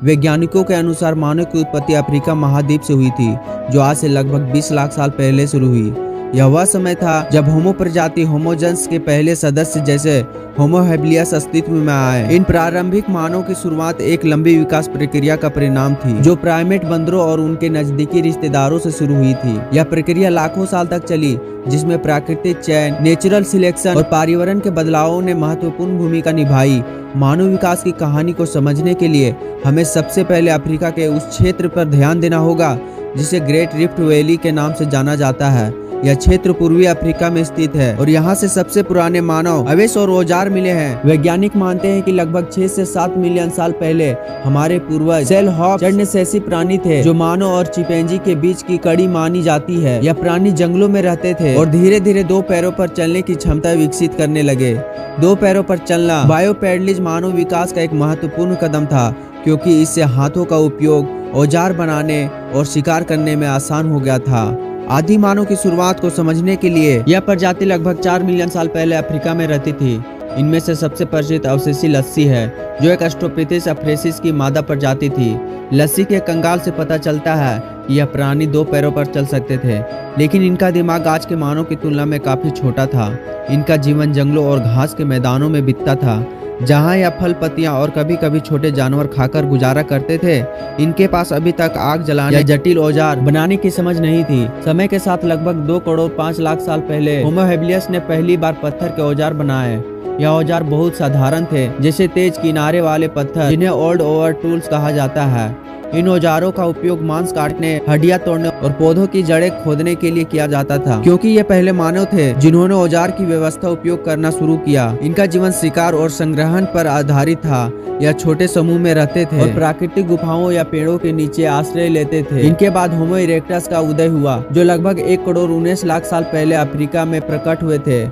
वैज्ञानिकों के अनुसार मानव की उत्पत्ति अफ्रीका महाद्वीप से हुई थी, जो आज से लगभग 20 लाख साल पहले शुरू हुई। यह वह समय था जब होमो प्रजाति होमोजेंस के पहले सदस्य जैसे होमो हैबिलियस अस्तित्व में आए। इन प्रारंभिक मानव की शुरुआत एक लंबी विकास प्रक्रिया का परिणाम थी, जो प्राइमेट बंदरों और उनके नजदीकी रिश्तेदारों से शुरू हुई थी। यह प्रक्रिया लाखों साल तक चली, जिसमें प्राकृतिक चयन, नेचुरल सिलेक्शन और पर्यावरण के बदलावों ने महत्वपूर्ण भूमिका निभाई। मानव विकास की कहानी को समझने के लिए हमें सबसे पहले अफ्रीका के उस क्षेत्र पर ध्यान देना होगा जिसे ग्रेट रिफ्ट वैली के नाम से जाना जाता है। यह क्षेत्र पूर्वी अफ्रीका में स्थित है और यहाँ से सबसे पुराने मानव अवशेष और औजार मिले हैं। वैज्ञानिक मानते हैं कि लगभग 6 से 7 मिलियन साल पहले हमारे पूर्वज सेलहॉप चढ़नसेसी प्राणी थे, जो मानव और चिंपैंजी के बीच की कड़ी मानी जाती है। यह प्राणी जंगलों में रहते थे और धीरे धीरे 2 पैरों पर चलने की क्षमता विकसित करने लगे। 2 पैरों पर चलना बायोपेडलिज्म मानव विकास का एक महत्वपूर्ण कदम था, क्योंकि इससे हाथों का उपयोग औजार बनाने और शिकार करने में आसान हो गया था। आदि मानव की शुरुआत को समझने के लिए यह प्रजाति लगभग 4 मिलियन साल पहले अफ्रीका में रहती थी। इनमें से सबसे परिचित अवशेषी लस्सी है, जो एक एस्ट्रोपिथिस अफ्रेसिस की मादा प्रजाति थी। लस्सी के कंगाल से पता चलता है कि यह प्राणी 2 पैरों पर चल सकते थे, लेकिन इनका दिमाग आज के मानव की तुलना में काफी छोटा था। इनका जीवन जंगलों और घास के मैदानों में बीतता था, जहाँ यह फल, पत्तियां और कभी कभी छोटे जानवर खाकर गुजारा करते थे। इनके पास अभी तक आग जलाने या जटिल औजार बनाने की समझ नहीं थी। समय के साथ लगभग 2 करोड़ 5 लाख साल पहले होमो हैबिलियस ने पहली बार पत्थर के औजार बनाए। यह औजार बहुत साधारण थे, जैसे तेज किनारे वाले पत्थर, जिन्हें ओल्ड ओवर टूल्स कहा जाता है। इन औजारों का उपयोग मांस काटने, हड्डियां तोड़ने और पौधों की जड़ें खोदने के लिए किया जाता था, क्योंकि ये पहले मानव थे जिन्होंने औजार की व्यवस्था उपयोग करना शुरू किया। इनका जीवन शिकार और संग्रहण पर आधारित था। यह छोटे समूह में रहते थे और प्राकृतिक गुफाओं या पेड़ों के नीचे आश्रय लेते थे। इनके बाद होमो इरेक्टस का उदय हुआ, जो लगभग 1 करोड़ 19 लाख साल पहले अफ्रीका में प्रकट हुए थे।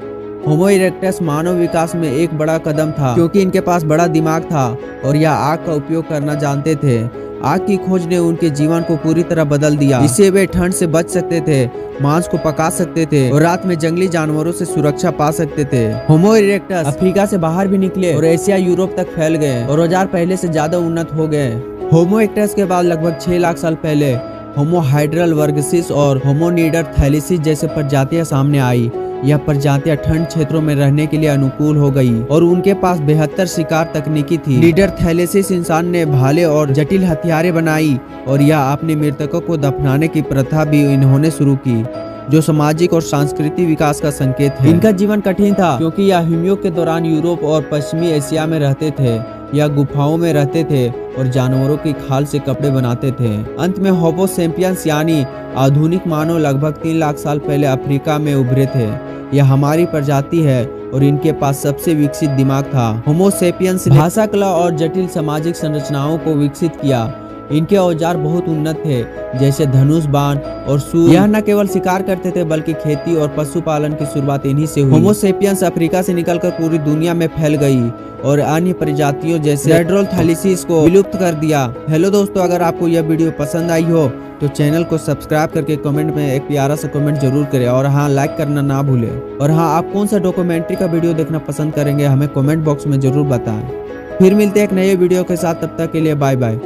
होमो इरेक्टस मानव विकास में एक बड़ा कदम था, क्योंकि इनके पास बड़ा दिमाग था और यह आग का उपयोग करना जानते थे। आग की खोज ने उनके जीवन को पूरी तरह बदल दिया। इससे वे ठंड से बच सकते थे, मांस को पका सकते थे और रात में जंगली जानवरों से सुरक्षा पा सकते थे। होमो इरेक्टस अफ्रीका से बाहर भी निकले और एशिया, यूरोप तक फैल गए और औजार पहले से ज्यादा उन्नत हो गए। होमो इरेक्टस के बाद लगभग 6 लाख साल पहले होमो हाइड्रलबर्गसिस और होमो नीडरथैलिसिस जैसे प्रजातियां सामने आई। यह प्रजातियां ठंड क्षेत्रों में रहने के लिए अनुकूल हो गई और उनके पास बेहतर शिकार तकनीकी थी। नीडरथैलिसिस इंसान ने भाले और जटिल हथियारें बनाई और यह अपने मृतकों को दफनाने की प्रथा भी इन्होंने शुरू की, जो सामाजिक और सांस्कृतिक विकास का संकेत है। इनका जीवन कठिन था, क्योंकि यह हिमयुग के दौरान यूरोप और पश्चिमी एशिया में रहते थे। यह गुफाओं में रहते थे और जानवरों की खाल से कपड़े बनाते थे। अंत में होमो सेपियंस यानी आधुनिक मानव लगभग 3 लाख साल पहले अफ्रीका में उभरे थे। यह हमारी प्रजाति है और इनके पास सबसे विकसित दिमाग था। होमो सेपियंस ने भाषा, कला और जटिल सामाजिक संरचनाओं को विकसित किया। इनके औजार बहुत उन्नत थे, जैसे धनुष, बाण और सूल। यह न केवल शिकार करते थे, बल्कि खेती और पशुपालन की शुरुआत इन्हीं से हुई। होमो सेपियंस अफ्रीका से निकलकर पूरी दुनिया में फैल गई और अन्य प्रजातियों जैसे हाइड्रलथैलिसिस को विलुप्त कर दिया। हेलो दोस्तों, अगर आपको यह वीडियो पसंद आई हो तो चैनल को सब्सक्राइब करके कमेंट में एक प्यारा सा कमेंट जरूर करें और हाँ, लाइक करना ना भूलें। और हाँ, आप कौन सा डॉक्यूमेंट्री का वीडियो देखना पसंद करेंगे हमें कमेंट बॉक्स में जरूर बताएं। फिर मिलते हैं एक नए वीडियो के साथ, तब तक के लिए बाय बाय।